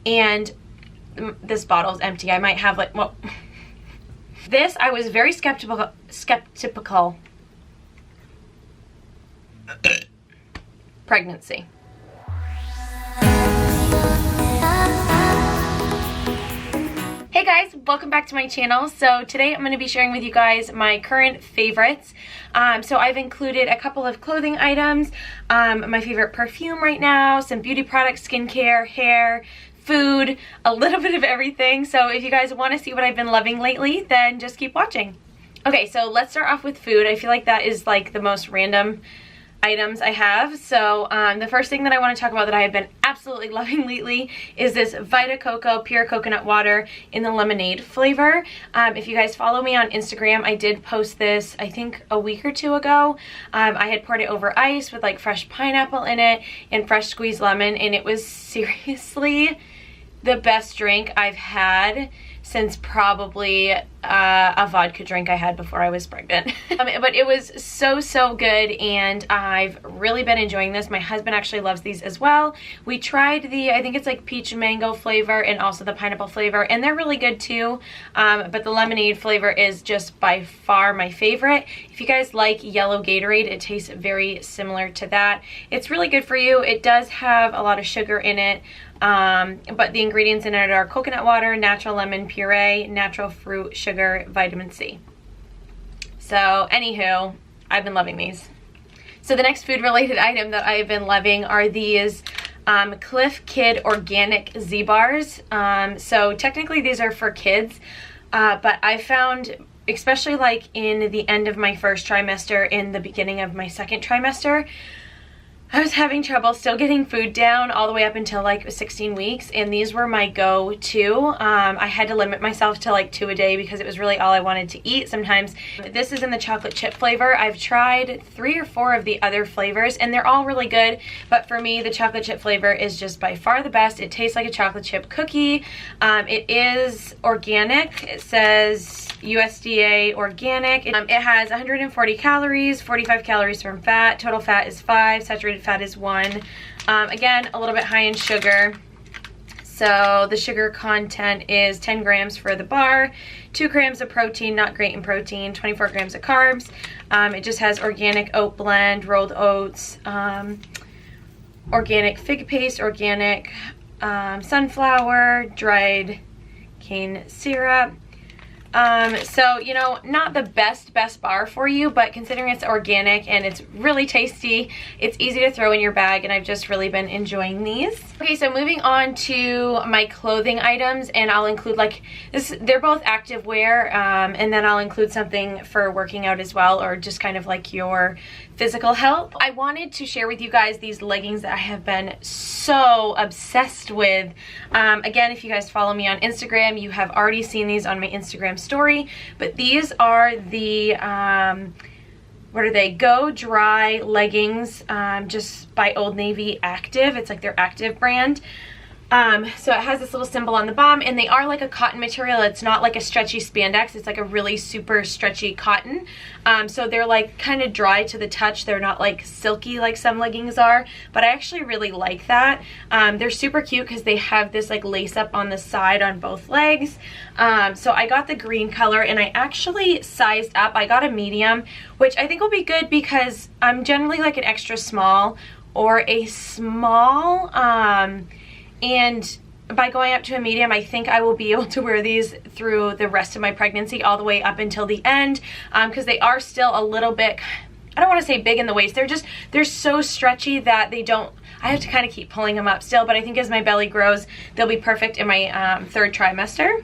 and this bottle is empty. I might have like, well, this I was very skeptical. Pregnancy. Hey guys, welcome back to my channel. So today I'm going to be sharing with you guys my current favorites. So I've included a couple of clothing items, my favorite perfume right now, some beauty products, skincare, hair, food, a little bit of everything. So if you guys want to see what I've been loving lately, then just keep watching. Okay, so let's start off with food. I feel like that is like the most random items I have. So the first thing that I want to talk about that I have been absolutely loving lately is this Vita CoCo Pure Coconut Water in the lemonade flavor. If you guys follow me on Instagram, I did post this I think a week or two ago. I had poured it over ice with like fresh pineapple in it and fresh squeezed lemon, and it was seriously the best drink I've had since probably a vodka drink I had before I was pregnant. But it was so good, and I've really been enjoying this. My husband actually loves these as well. We tried the, I think it's like peach mango flavor and also the pineapple flavor, and they're really good too. But the lemonade flavor is just by far my favorite. If you guys like yellow Gatorade, it tastes very similar to that. It's really good for you. It does have a lot of sugar in it. But the ingredients in it are coconut water, natural lemon puree, natural fruit, sugar, vitamin C. So anywho, I've been loving these. So the next food related item that I've been loving are these Clif Kid Organic Z-Bars. So technically these are for kids, but I found, especially like in the end of my first trimester, in the beginning of my second trimester, I was having trouble still getting food down all the way up until like 16 weeks, and these were my go-to. I had to limit myself to like 2 a day because it was really all I wanted to eat sometimes. This is in the chocolate chip flavor. I've tried 3 or 4 of the other flavors and they're all really good, but for me the chocolate chip flavor is just by far the best. It tastes like a chocolate chip cookie. It is organic. It says USDA organic. It has 140 calories, 45 calories from fat. Total fat is 5, saturated fat is 1. Again, a little bit high in sugar. So the sugar content is 10 grams for the bar, 2 grams of protein, not great in protein, 24 grams of carbs. It just has organic oat blend, rolled oats, organic fig paste, organic sunflower, dried cane syrup. So, you know, not the best bar for you, but considering it's organic and it's really tasty, it's easy to throw in your bag, and I've just really been enjoying these. Okay, so moving on to my clothing items, and I'll include like this, they're both active wear, and then I'll include something for working out as well, or just kind of like your physical health. I wanted to share with you guys these leggings that I have been so obsessed with. Again, if you guys follow me on Instagram, you have already seen these on my Instagram story, but these are the what are they, Go Dry Leggings, just by Old Navy Active. It's like their Active brand. So it has this little symbol on the bottom, and they are like a cotton material. It's not like a stretchy spandex. It's like a really super stretchy cotton. So they're like kind of dry to the touch. They're not like silky like some leggings are, but I actually really like that. They're super cute because they have this like lace up on the side on both legs. So I got the green color, and I actually sized up. I got a medium, which I think will be good because I'm generally like an extra small or a small, and by going up to a medium, I think I will be able to wear these through the rest of my pregnancy, all the way up until the end, because they are still a little bit, I don't want to say big in the waist, they're so stretchy that they don't, I have to kind of keep pulling them up still, but I think as my belly grows, they'll be perfect in my third trimester.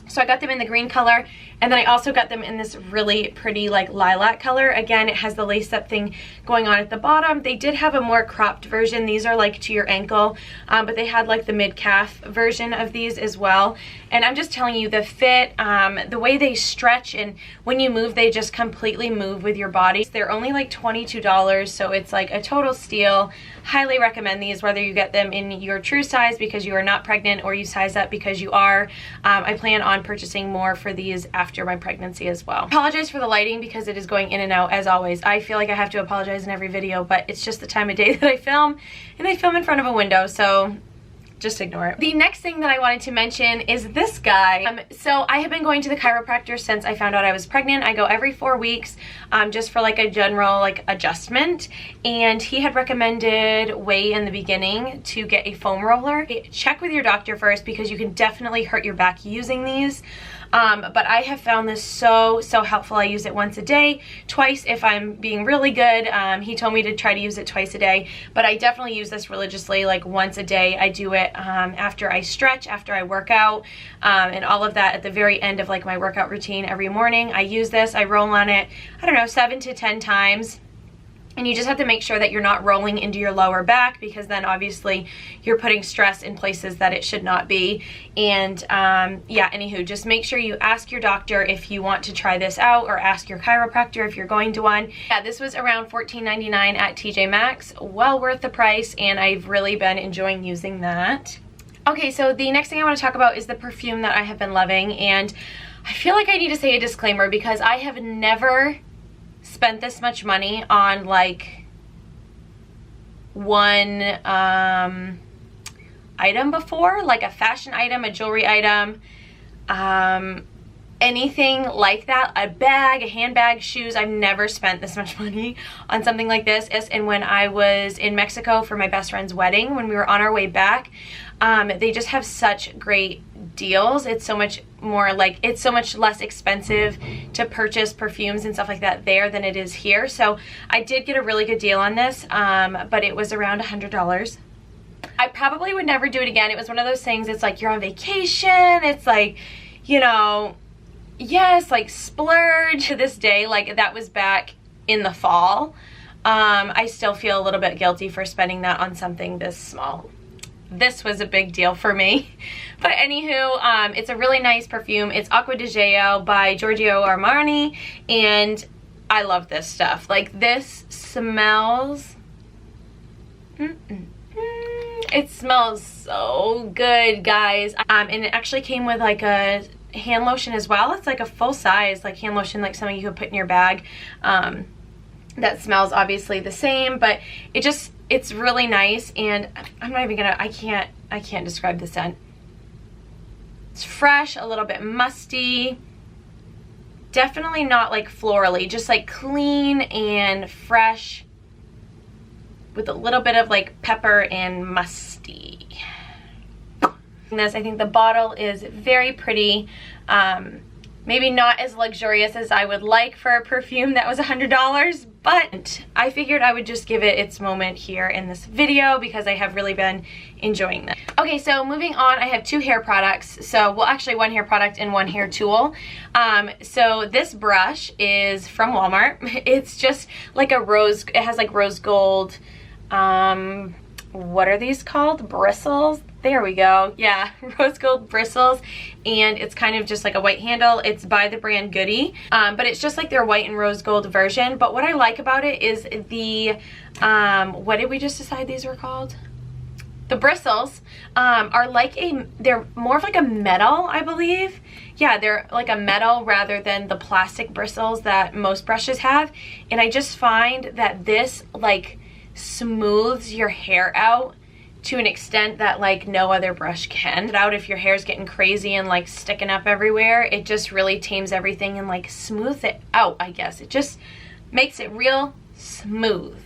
So I got them in the green color, and then I also got them in this really pretty like lilac color. Again, it has the lace up thing going on at the bottom. They did have a more cropped version. These are like to your ankle, but they had like the mid-calf version of these as well. And I'm just telling you, the fit, the way they stretch, and when you move, they just completely move with your body. They're only like $22, so it's like a total steal. Highly recommend these, whether you get them in your true size because you are not pregnant, or you size up because you are. I plan on purchasing more for these after my pregnancy as well. Apologize for the lighting because it is going in and out as always. I feel like I have to apologize in every video, but it's just the time of day that I film, and I film in front of a window, so just ignore it. The next thing that I wanted to mention is this guy. So I have been going to the chiropractor since I found out I was pregnant. I go every 4 weeks just for like a general like adjustment, and he had recommended way in the beginning to get a foam roller. Check with your doctor first because you can definitely hurt your back using these. But I have found this so helpful. I use it once a day, twice if I'm being really good. He told me to try to use it twice a day, but I definitely use this religiously, like once a day. I do it after I stretch, after I work out, and all of that at the very end of like my workout routine every morning. I use this, I roll on it, I don't know, 7 to 10 times. And you just have to make sure that you're not rolling into your lower back, because then obviously you're putting stress in places that it should not be. And yeah, anywho, just make sure you ask your doctor if you want to try this out, or ask your chiropractor if you're going to one. Yeah, this was around $14.99 at TJMaxx. Well worth the price, and I've really been enjoying using that. Okay, so the next thing I want to talk about is the perfume that I have been loving, and I feel like I need to say a disclaimer because I have never spent this much money on like one item before, like a fashion item, a jewelry item, anything like that, a bag, a handbag, shoes. I've never spent this much money on something like this. And when I was in Mexico for my best friend's wedding, when we were on our way back, they just have such great deals. It's so much more like, it's so much less expensive to purchase perfumes and stuff like that there than it is here. So I did get a really good deal on this, but it was around $100. I probably would never do it again. It was one of those things, it's like you're on vacation, it's like, you know, yes, like splurge. To this day, like that was back in the fall. I still feel a little bit guilty for spending that on something this small. This was a big deal for me. But anywho, it's a really nice perfume. It's Acqua by Giorgio Armani, and I love this stuff. Like, this smells, it smells so good, guys. And it actually came with like a hand lotion as well. It's like a full size like hand lotion, like something you could put in your bag. That smells obviously the same, but it's really nice, and I'm not even gonna, I can't describe the scent. It's fresh, a little bit musty, definitely not like florally, just like clean and fresh with a little bit of like pepper and musty. This, I think the bottle is very pretty. Maybe not as luxurious as I would like for a perfume that was $100, but I figured I would just give it its moment here in this video because I have really been enjoying this. Okay, so moving on, I have 2 hair products. So, well, actually 1 hair product and 1 hair tool. So this brush is from Walmart. It's just like a rose, it has like rose gold, what are these called? Bristles? There we go. Yeah, rose gold bristles, and it's kind of just like a white handle. It's by the brand Goody, but it's just like their white and rose gold version. But what I like about it is the, what did we just decide these were called? The bristles are like they're more of like a metal, I believe. Yeah, they're like a metal rather than the plastic bristles that most brushes have. And I just find that this like smooths your hair out to an extent that like no other brush can. Out if your hair's getting crazy and like sticking up everywhere, it just really tames everything and like smooths it out, I guess. It just makes it real smooth.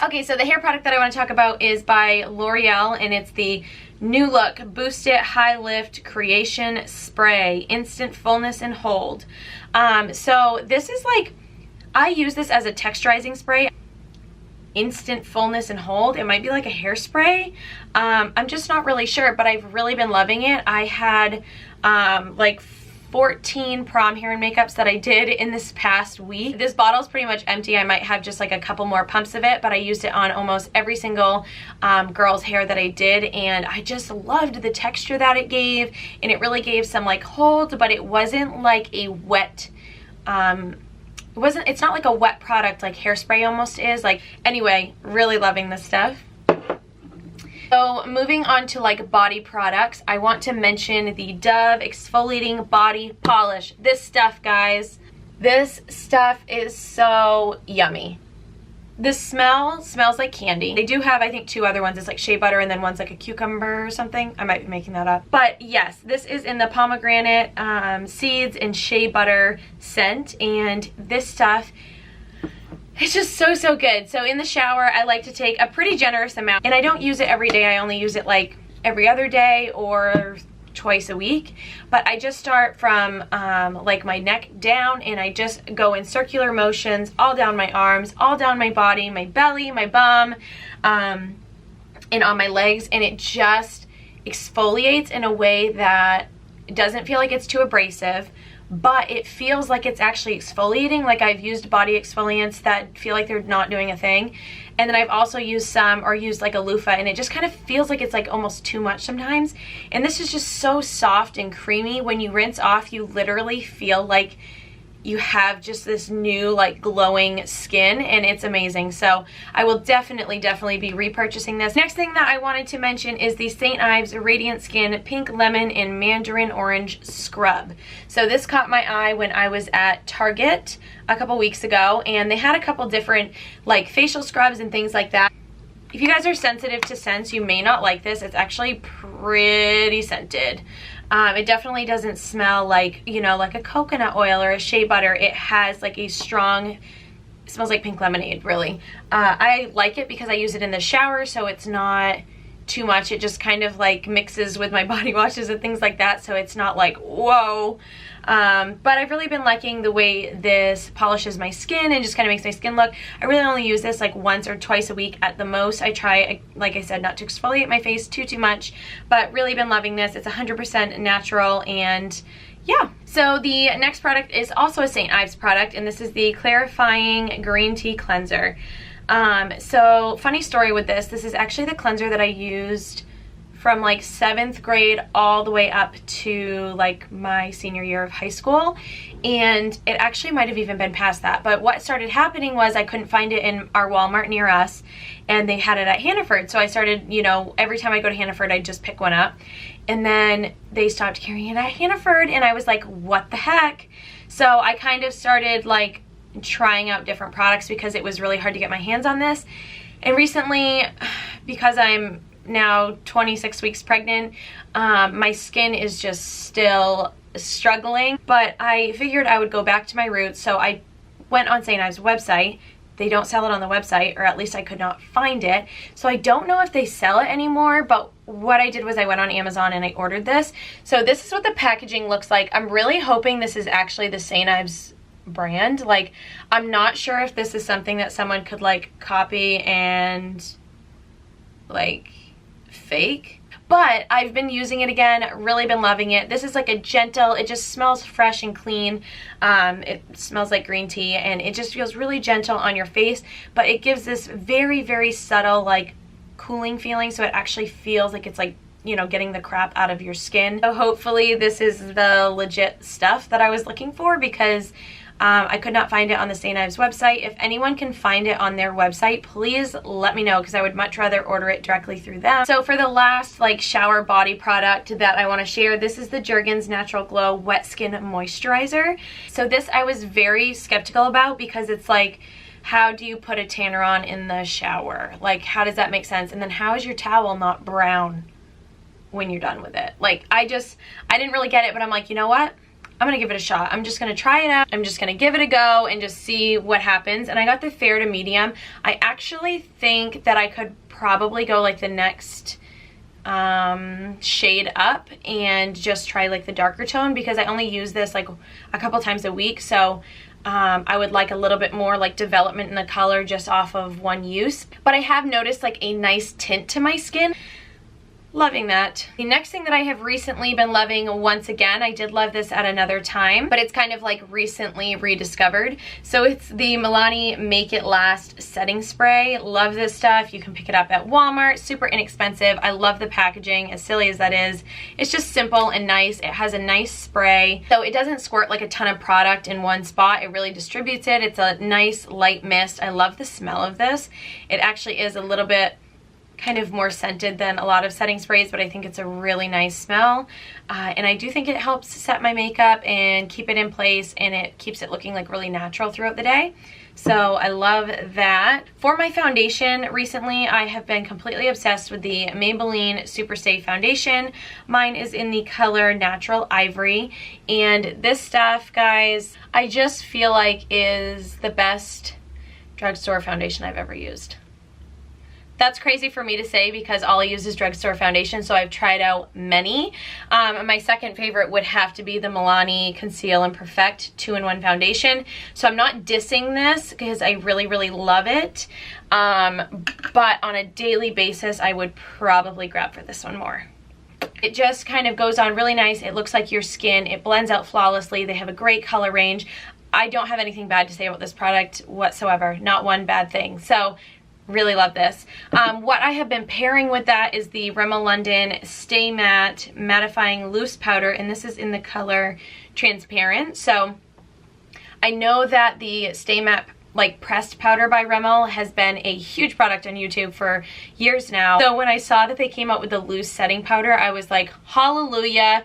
Okay, so the hair product that I want to talk about is by L'Oreal, and it's the New Look Boost It High Lift Creation Spray Instant Fullness and Hold. So this is like, I use this as a texturizing spray. Instant fullness and hold. It might be like a hairspray. I'm just not really sure, but I've really been loving it. I had like 14 prom hair and makeups that I did in this past week. This bottle is pretty much empty. I might have just like a couple more pumps of it, but I used it on almost every single girl's hair that I did, and I just loved the texture that it gave, and it really gave some like hold, but it wasn't like a wet it's not like a wet product like hairspray almost is. Like, anyway, really loving this stuff. So moving on to like body products, I want to mention the Dove Exfoliating Body Polish. This stuff, guys, this stuff is so yummy. The smell smells like candy. They do have, I think, 2 other ones. It's like shea butter and then one's like a cucumber or something. I might be making that up. But yes, this is in the pomegranate seeds and shea butter scent. And this stuff, it's just so, so good. So in the shower, I like to take a pretty generous amount. And I don't use it every day. I only use it like every other day or twice a week. But I just start from like my neck down, and I just go in circular motions all down my arms, all down my body, my belly, my bum, and on my legs. And it just exfoliates in a way that it doesn't feel like it's too abrasive, but it feels like it's actually exfoliating. Like I've used body exfoliants that feel like they're not doing a thing. And then I've also used some, or used like a loofah, and it just kind of feels like it's like almost too much sometimes. And this is just so soft and creamy. When you rinse off, you literally feel like you have just this new like glowing skin, and it's amazing. So I will definitely be repurchasing this. Next thing that I wanted to mention is the St. Ives Radiant Skin Pink Lemon and Mandarin Orange Scrub. So this caught my eye when I was at Target a couple weeks ago, and they had a couple different like facial scrubs and things like that. If you guys are sensitive to scents, you may not like this. It's actually pretty scented. It definitely doesn't smell like, you know, like a coconut oil or a shea butter. It has like a strong, it smells like pink lemonade, really. I like it because I use it in the shower, so it's not too much. It just kind of like mixes with my body washes and things like that, so it's not like, whoa. But I've really been liking the way this polishes my skin and just kind of makes my skin look. I really only use this like once or twice a week at the most. I try, like I said, not to exfoliate my face too much, but really been loving this. It's 100% natural, and yeah. So the next product is also a St. Ives product, and this is the Clarifying Green Tea Cleanser. So funny story with this. This is actually the cleanser that I used from like 7th grade all the way up to like my senior year of high school, and it actually might have even been past that. But what started happening was I couldn't find it in our Walmart near us, and they had it at Hannaford. So I started, you know, every time I go to Hannaford, I just pick one up, and then they stopped carrying it at Hannaford, and I was like, what the heck? So I kind of started like trying out different products because it was really hard to get my hands on this. And recently, because I'm now 26 weeks pregnant, my skin is just still struggling, but I figured I would go back to my roots. So I went on St. Ives' website. They don't sell it on the website, or at least I could not find it. So I don't know if they sell it anymore, but what I did was I went on Amazon and I ordered this. So this is what the packaging looks like. I'm really hoping this is actually the St. Ives brand. Like, I'm not sure if this is something that someone could like copy and like fake, but I've been using it again, really been loving it. This is like a gentle, it just smells fresh and clean. It smells like green tea, and it just feels really gentle on your face, but it gives this very subtle like cooling feeling, so it actually feels like it's like, you know, getting the crap out of your skin. So hopefully this is the legit stuff that I was looking for, because I could not find it on the St. Ives website. If anyone can find it on their website, please let me know, because I would much rather order it directly through them. So for the last like shower body product that I want to share, this is the Jergens Natural Glow Wet Skin Moisturizer. So this I was very skeptical about, because it's like, how do you put a tanner on in the shower? Like, how does that make sense? And then how is your towel not brown when you're done with it? Like, I didn't really get it, but I'm like, you know what? I'm gonna give it a shot. I'm just gonna try it out. I'm just gonna give it a go and just see what happens. And I got the fair to medium. I actually think that I could probably go like the next shade up and just try like the darker tone, because I only use this like a couple times a week. So I would like a little bit more like development in the color just off of one use. But I have noticed like a nice tint to my skin. Loving that. The next thing that I have recently been loving, once again, I did love this at another time, but it's kind of like recently rediscovered. So it's the Milani Make It Last Setting Spray. Love this stuff. You can pick it up at Walmart. Super inexpensive. I love the packaging, as silly as that is. It's just simple and nice. It has a nice spray, so it doesn't squirt like a ton of product in one spot. It really distributes it. It's a nice light mist. I love the smell of this. It actually is a little bit kind of more scented than a lot of setting sprays, but I think it's a really nice smell. And I do think it helps set my makeup and keep it in place, and it keeps it looking like really natural throughout the day. So I love that. For my foundation, recently I have been completely obsessed with the Maybelline Super Stay Foundation. Mine is in the color Natural Ivory, and this stuff, guys, I just feel like is the best drugstore foundation I've ever used. That's crazy for me to say because all I use is drugstore foundation, so I've tried out many. My second favorite would have to be the Milani Conceal and Perfect 2-in-1 foundation. So I'm not dissing this because I really, really love it. But on a daily basis, I would probably grab for this one more. It just kind of goes on really nice. It looks like your skin. It blends out flawlessly. They have a great color range. I don't have anything bad to say about this product whatsoever. Not one bad thing. So really love this. What I have been pairing with that is the Rimmel London Stay Matte Mattifying Loose Powder, and this is in the color Transparent. So I know that the Stay Matte like pressed powder by Rimmel has been a huge product on YouTube for years now. So when I saw that they came out with the loose setting powder, I was like, hallelujah.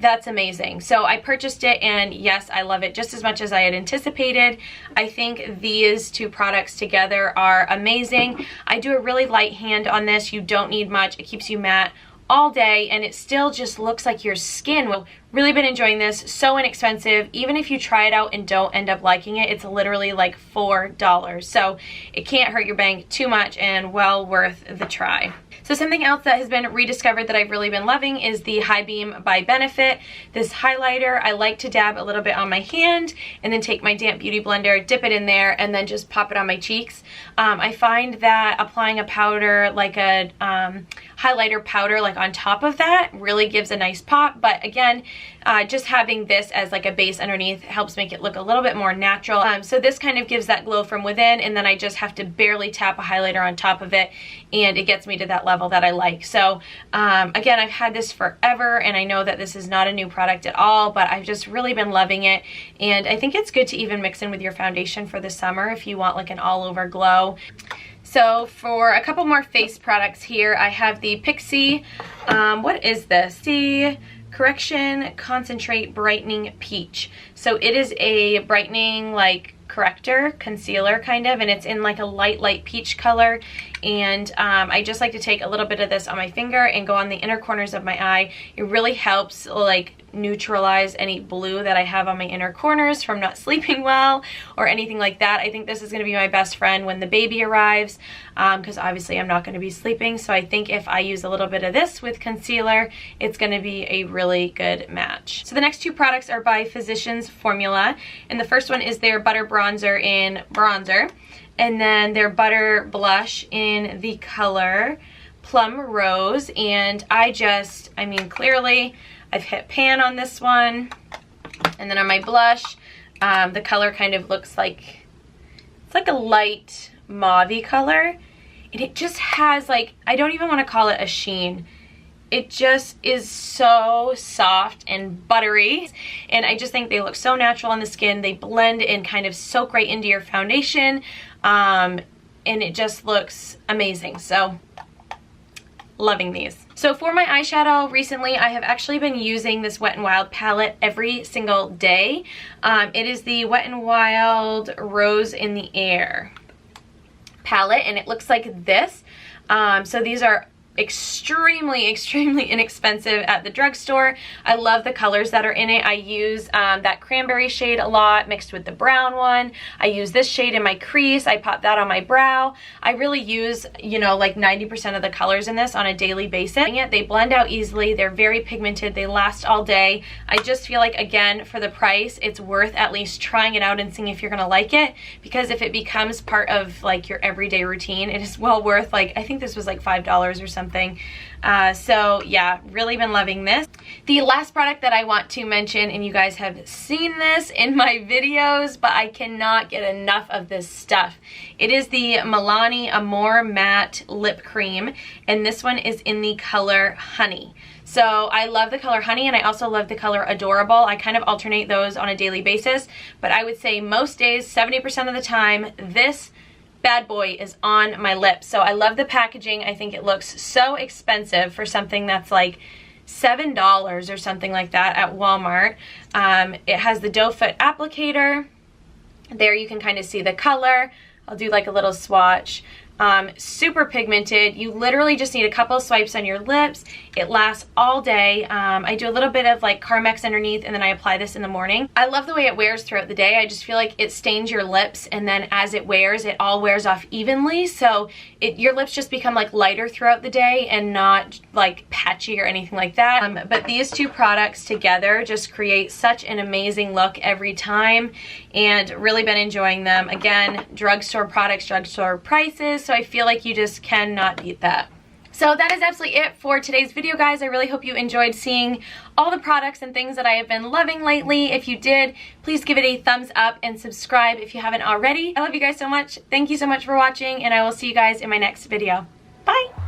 That's amazing. So I purchased it, and yes, I love it just as much as I had anticipated. I think these two products together are amazing. I do a really light hand on this. You don't need much. It keeps you matte all day, and it still just looks like your skin. Well, really been enjoying this. So inexpensive. Even if you try it out and don't end up liking it, it's literally like $4. So it can't hurt your bank too much, and well worth the try. So something else that has been rediscovered that I've really been loving is the High Beam by Benefit. This highlighter, I like to dab a little bit on my hand and then take my damp beauty blender, dip it in there, and then just pop it on my cheeks. I find that applying a powder, like a highlighter powder, like on top of that really gives a nice pop. But again, just having this as like a base underneath helps make it look a little bit more natural. So this kind of gives that glow from within, and then I just have to barely tap a highlighter on top of it, and it gets me to that level that I like. So again, I've had this forever, and I know that this is not a new product at all, but I've just really been loving it, and I think it's good to even mix in with your foundation for the summer if you want like an all-over glow. So for a couple more face products here, I have the Pixi, what is this? The Correction Concentrate Brightening Peach. So it is a brightening like corrector, concealer kind of, and it's in like a light peach color. And I just like to take a little bit of this on my finger and go on the inner corners of my eye. It really helps like neutralize any blue that I have on my inner corners from not sleeping well or anything like that. I think this is going to be my best friend when the baby arrives, because obviously I'm not going to be sleeping. So I think if I use a little bit of this with concealer, it's going to be a really good match. So the next two products are by Physicians Formula, and the first one is their Butter Bronzer in Bronzer, and then their Butter Blush in the color Plum Rose. And I mean, clearly I've hit pan on this one. And then on my blush, the color kind of looks like, it's like a light mauve-y color. And it just has like, I don't even want to call it a sheen. It just is so soft and buttery, and I just think they look so natural on the skin. They blend and kind of soak right into your foundation, and it just looks amazing. So loving these. So for my eyeshadow recently, I have actually been using this Wet n Wild palette every single day. It is the Wet n Wild Rose in the Air palette, and it looks like this. So these are extremely inexpensive at the drugstore. I love the colors that are in it. I use that cranberry shade a lot mixed with the brown one. I use this shade in my crease. I pop that on my brow. I really use, you know, like 90% of the colors in this on a daily basis. They blend out easily. They're very pigmented. They last all day. I just feel like, again, for the price, it's worth at least trying it out and seeing if you're gonna like it, because if it becomes part of like your everyday routine, it is well worth, like, I think this was like $5 or something. So yeah, really been loving this. The last product that I want to mention, and you guys have seen this in my videos, but I cannot get enough of this stuff. It is the Milani Amore Matte Lip Cream, and this one is in the color Honey. So I love the color Honey, and I also love the color Adorable. I kind of alternate those on a daily basis, but I would say most days, 70% of the time, this bad boy is on my lips. So I love the packaging. I think it looks so expensive for something that's like $7 or something like that at Walmart. It has the doe foot applicator. There you can kind of see the color. I'll do like a little swatch. Super pigmented. You literally just need a couple swipes on your lips. It lasts all day. I do a little bit of like Carmex underneath, and then I apply this in the morning. I love the way it wears throughout the day. I just feel like it stains your lips, and then as it wears, it all wears off evenly. So your lips just become like lighter throughout the day and not like patchy or anything like that. But these two products together just create such an amazing look every time, and really been enjoying them. Again, drugstore products, drugstore prices. So I feel like you just cannot beat that. So that is absolutely it for today's video, guys. I really hope you enjoyed seeing all the products and things that I have been loving lately. If you did, please give it a thumbs up and subscribe if you haven't already. I love you guys so much. Thank you so much for watching, and I will see you guys in my next video. Bye!